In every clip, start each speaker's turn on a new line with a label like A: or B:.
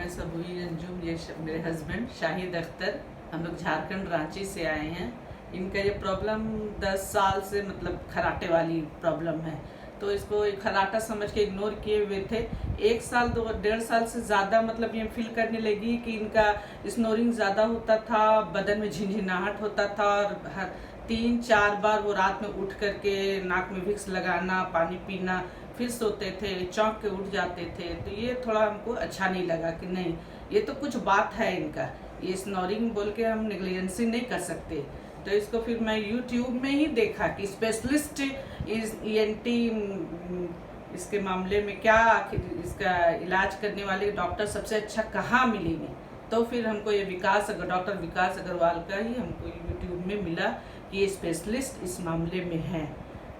A: मैं सबूरी अंजुम, ये मेरे हस्बैंड शाहिद अख्तर। हम लोग झारखंड रांची से आए हैं। इनका ये प्रॉब्लम 10 साल से मतलब खराटे वाली प्रॉब्लम है, तो इसको खराटा समझ के इग्नोर किए हुए थे। 1 साल 1.5 साल से ज़्यादा मतलब ये फील करने लगी कि इनका स्नोरिंग ज़्यादा होता था, बदन में झिनझिनाहट होता था और 3-4 बार वो रात में उठ करके नाक में विक्स लगाना, पानी पीना, फिर सोते थे, चौंक के उठ जाते थे। तो ये थोड़ा हमको अच्छा नहीं लगा कि नहीं, ये तो कुछ बात है इनका, ये स्नोरिंग बोल के हम नेग्लिजेंसी नहीं कर सकते। तो इसको फिर मैं यूट्यूब में ही देखा कि स्पेशलिस्ट इस ENT इसके मामले में क्या इसका इलाज करने वाले डॉक्टर सबसे अच्छा कहाँ मिलेंगे। तो फिर हमको ये डॉक्टर विकास अग्रवाल का ही हमको यूट्यूब में मिला कि ये स्पेशलिस्ट इस मामले में हैं।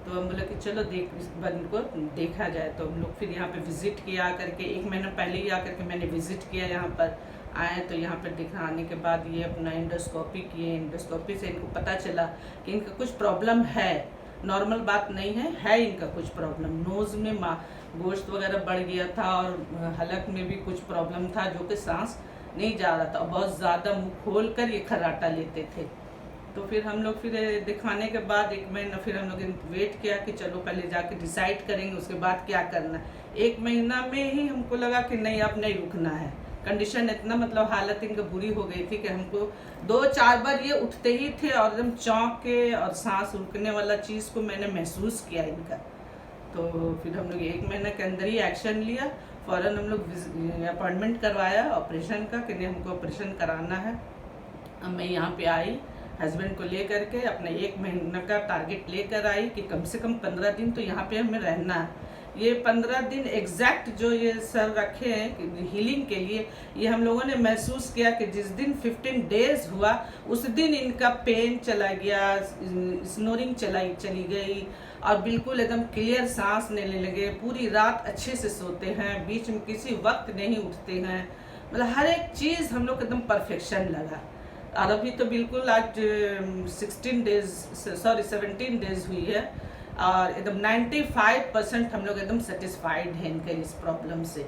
A: तो हम बोले कि चलो इस बंद को देखा जाए। तो हम लोग फिर यहाँ पे विज़िट किया करके, 1 महीना पहले ही आकर के मैंने विज़िट किया यहाँ पर आए। तो यहाँ पर दिखाने के बाद ये अपना एंडोस्कोपी किए। एंडोस्कोपी से इनको पता चला कि इनका कुछ प्रॉब्लम है, नॉर्मल बात नहीं है इनका कुछ प्रॉब्लम। नोज़ में गोश्त वगैरह बढ़ गया था और हलक में भी कुछ प्रॉब्लम था, जो कि सांस नहीं जा रहा था और बहुत ज़्यादा मुँह खोल कर ये खर्राटा लेते थे। तो फिर हम लोग फिर दिखाने के बाद 1 महीना फिर हम लोग वेट किया कि चलो पहले जाके डिसाइड करेंगे उसके बाद क्या करना। 1 महीना में ही हमको लगा कि नहीं, अब नहीं रुकना है। कंडीशन इतना मतलब हालत इनका बुरी हो गई थी कि हमको 2-4 बार ये उठते ही थे और एकदम चौंक के और सांस रुकने वाला चीज़ को मैंने महसूस किया इनका। तो फिर हम लोग 1 महीना के अंदर ही एक्शन लिया। फ़ौरन हम लोग अपॉइंटमेंट करवाया ऑपरेशन का कि नहीं, हमको ऑपरेशन कराना है। अब मैं यहाँ पे आई हस्बैंड को ले करके, अपने 1 महीना का टारगेट लेकर आई कि कम से कम 15 दिन तो यहाँ पे हमें रहना है। ये 15 दिन एग्जैक्ट जो ये सर रखे हैं हीलिंग के लिए, ये हम लोगों ने महसूस किया कि जिस दिन 15 डेज हुआ उस दिन इनका पेन चला गया, स्नोरिंग चली गई और बिल्कुल एकदम क्लियर सांस लेने लगे। पूरी रात अच्छे से सोते हैं, बीच में किसी वक्त नहीं उठते हैं, मतलब हर एक चीज़ हम लोग एकदम परफेक्शन लगा। और अभी तो बिल्कुल आज 17 डेज हुई है और एकदम 95% हम लोग एकदम सेटिस्फाइड हैं इनके इस प्रॉब्लम से।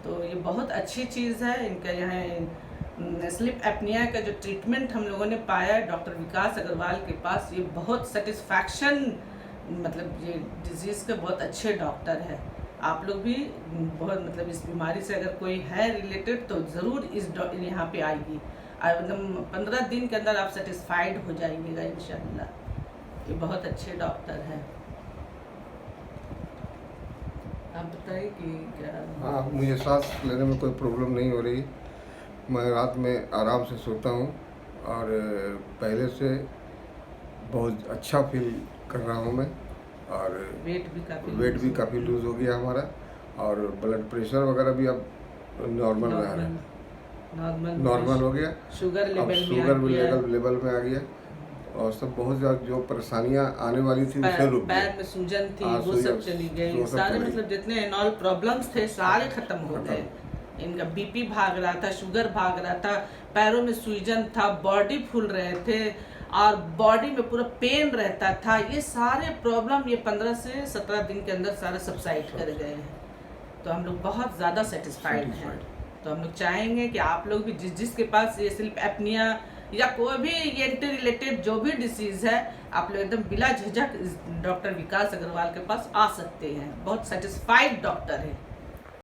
A: तो ये बहुत अच्छी चीज़ है। इनका यहाँ स्लीप एपनिया का जो ट्रीटमेंट हम लोगों ने पाया है डॉक्टर विकास अग्रवाल के पास, ये बहुत सेटिस्फैक्शन, मतलब ये डिजीज़ के बहुत अच्छे डॉक्टर है। आप लोग भी बहुत मतलब इस बीमारी से अगर कोई है रिलेटेड तो ज़रूर यहाँ पे आइए। एकदम 15 दिन के अंदर आप सेटिस्फाइड हो जाइएगा इंशाल्लाह। ये बहुत अच्छे डॉक्टर हैं। आप बताइए कि क्या?
B: हाँ, मुझे सांस लेने में कोई प्रॉब्लम नहीं हो रही। मैं रात में आराम से सोता हूँ और पहले से बहुत अच्छा फील कर रहा हूँ मैं। और
A: वेट भी
B: काफ़ी लूज़ हो गया हमारा और ब्लड प्रेशर वगैरह भी अब नॉर्मल रह रहा है, नॉर्मल हो गया।
A: शुगर
B: लेवल में आ गया और सब बहुत ज़्यादा जो परेशानियां आने वाली थी उसे रुक गई।
A: पैर में सूजन थी, वो सब चली गई। सारे मतलब जितने एनॉल प्रॉब्लम्स थे सारे खत्म हो गए। इनका BP भाग रहा था, शुगर भाग रहा था, पैरों में सूजन था, बॉडी फूल रहे थे और बॉडी में पूरा पेन रहता था। ये सारे प्रॉब्लम ये 15 से 17 दिन के अंदर सारा सबसाइड कर गए हैं। तो हम लोग बहुत ज़्यादा सेटिस्फाइड हैं। तो हम लोग चाहेंगे कि आप लोग भी जिसके पास ये स्लीप एपनिया या कोई भी ENT रिलेटेड जो भी डिसीज़ है, आप लोग एकदम बिला झिझक डॉक्टर विकास अग्रवाल के पास आ सकते हैं। बहुत सेटिस्फाइड डॉक्टर है।